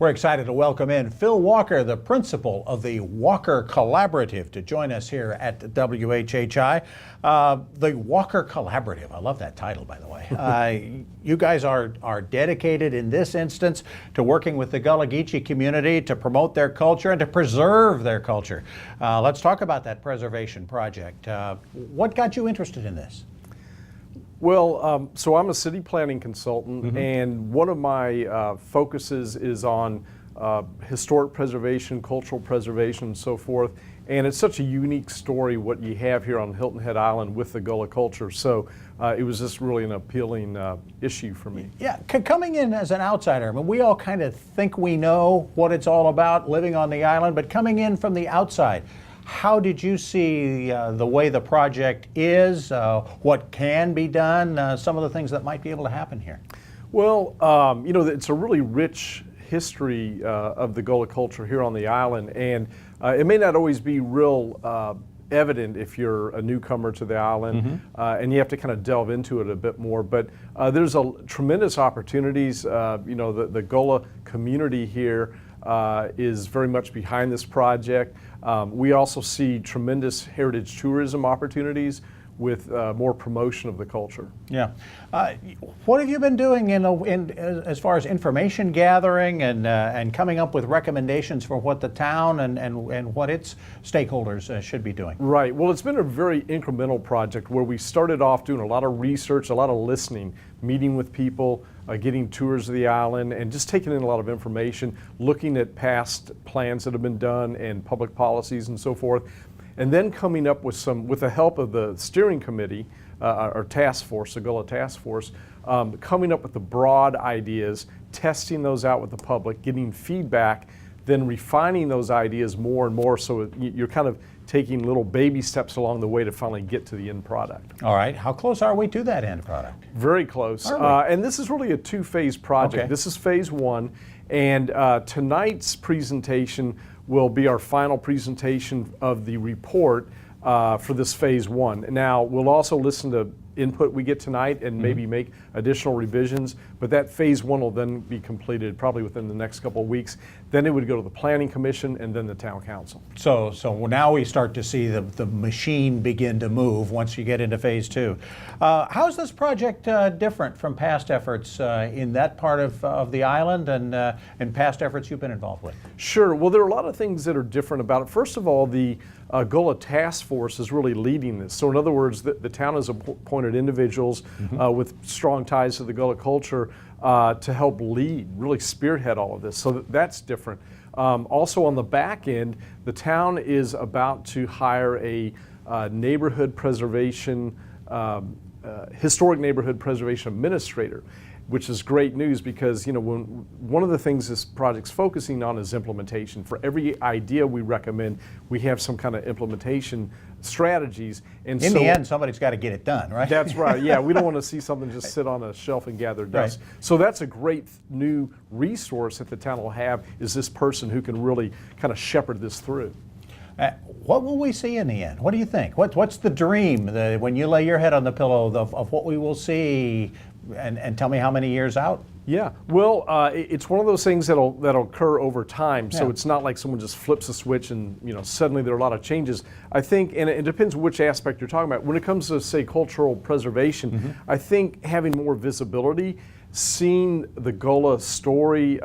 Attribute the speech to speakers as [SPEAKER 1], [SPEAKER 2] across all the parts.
[SPEAKER 1] We're excited to welcome in Phil Walker, the principal of the Walker Collaborative, to join us here at WHHI. The Walker Collaborative, I love that title, by the way. You guys are dedicated in this instance to working with the Gullah Geechee community to promote their culture and to preserve their culture. Let's talk about that preservation project. What got you interested in this?
[SPEAKER 2] Well, so I'm a city planning consultant, and one of my focuses is on historic preservation, cultural preservation, and so forth. And it's such a unique story what you have here on Hilton Head Island with the Gullah culture. So it was just really an appealing issue for me.
[SPEAKER 1] Yeah, coming in as an outsider, I mean, we all kind of think we know what it's all about living on the island, but coming in from the outside, how did you see the way the project is, what can be done, some of the things that might be able to happen here?
[SPEAKER 2] Well, you know, it's a really rich history of the Gullah culture here on the island, and it may not always be real evident if you're a newcomer to the island, and you have to kind of delve into it a bit more. But there's tremendous opportunities. You know, the Gullah community here is very much behind this project. We also see tremendous heritage tourism opportunities with more promotion of the culture.
[SPEAKER 1] Yeah. What have you been doing as far as information gathering and coming up with recommendations for what the town and what its stakeholders should be doing?
[SPEAKER 2] Right. Well, it's been a very incremental project where we started off doing a lot of research, a lot of listening, meeting with people, getting tours of the island, and just taking in a lot of information, looking at past plans that have been done and public policies and so forth. And then coming up with with the help of the steering committee, our task force, the Gullah task force, coming up with the broad ideas, testing those out with the public, getting feedback, then refining those ideas more and more, so you're kind of taking little baby steps along the way to finally get to the end product.
[SPEAKER 1] All right, how close are we to that end product?
[SPEAKER 2] Very close, and this is really a two-phase project.
[SPEAKER 1] Okay.
[SPEAKER 2] This is phase one, and tonight's presentation will be our final presentation of the report for this phase one. Now, we'll also listen to input we get tonight and maybe make additional revisions, but that phase one will then be completed probably within the next couple of weeks. Then it would go to the Planning Commission and then the Town Council.
[SPEAKER 1] So now we start to see the machine begin to move once you get into phase two. How is this project different from past efforts in that part of the island and past efforts you've been involved with?
[SPEAKER 2] Sure. Well, there are a lot of things that are different about it. First of all, the Gullah Task Force is really leading this. So in other words, the town has appointed individuals with strong ties to the Gullah culture to help lead, really spearhead all of this. So that's different. Also on the back end, the town is about to hire a neighborhood preservation, historic neighborhood preservation administrator, which is great news because, you know, one of the things this project's focusing on is implementation. For every idea we recommend, we have some kind of implementation strategies. And
[SPEAKER 1] in the end, somebody's got to get it done, right?
[SPEAKER 2] That's right, yeah. We don't want to see something just sit on a shelf and gather dust.
[SPEAKER 1] Right.
[SPEAKER 2] So that's a great new resource that the town will have, is this person who can really kind of shepherd this through.
[SPEAKER 1] What will we see in the end? What do you think? What's the dream, when you lay your head on the pillow, of what we will see? And tell me how many years out?
[SPEAKER 2] Yeah, well, it's one of those things that'll occur over time. So it's not like someone just flips a switch and, you know, suddenly there are a lot of changes. I think, and it depends which aspect you're talking about. When it comes to, say, cultural preservation, I think having more visibility, seeing the Gullah story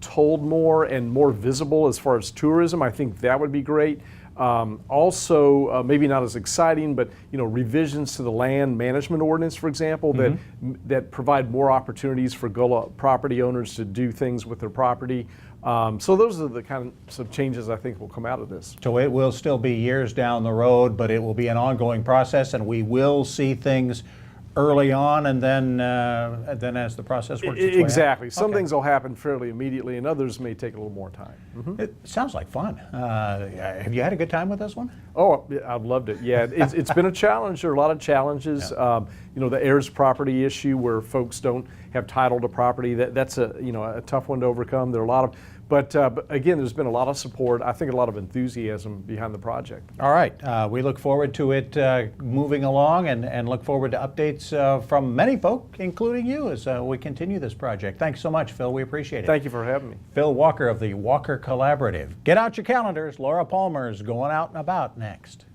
[SPEAKER 2] told more and more visible as far as tourism, I think that would be great. Also, maybe not as exciting, but, you know, revisions to the land management ordinance, for example, that provide more opportunities for Gullah property owners to do things with their property. So those are the kinds of changes I think will come out of this.
[SPEAKER 1] So it will still be years down the road, but it will be an ongoing process, and we will see things early on, and then as the process works its way out.
[SPEAKER 2] Exactly. Some things will happen fairly immediately, and others may take a little more time.
[SPEAKER 1] It sounds like fun. Have you had a good time with this one?
[SPEAKER 2] Oh, I've loved it. Yeah, it's been a challenge. There are a lot of challenges. You know, the heirs property issue where folks don't have title to property. That's a a tough one to overcome. There are a lot of, but again, there's been a lot of support. I think a lot of enthusiasm behind the project.
[SPEAKER 1] All right, we look forward to it moving along, and look forward to updates from many folk, including you, as we continue this project. Thanks so much, Phil. We appreciate it.
[SPEAKER 2] Thank you for having me.
[SPEAKER 1] Phil Walker of the Walker Collaborative. Get out your calendars. Laura Palmer's going out and about next.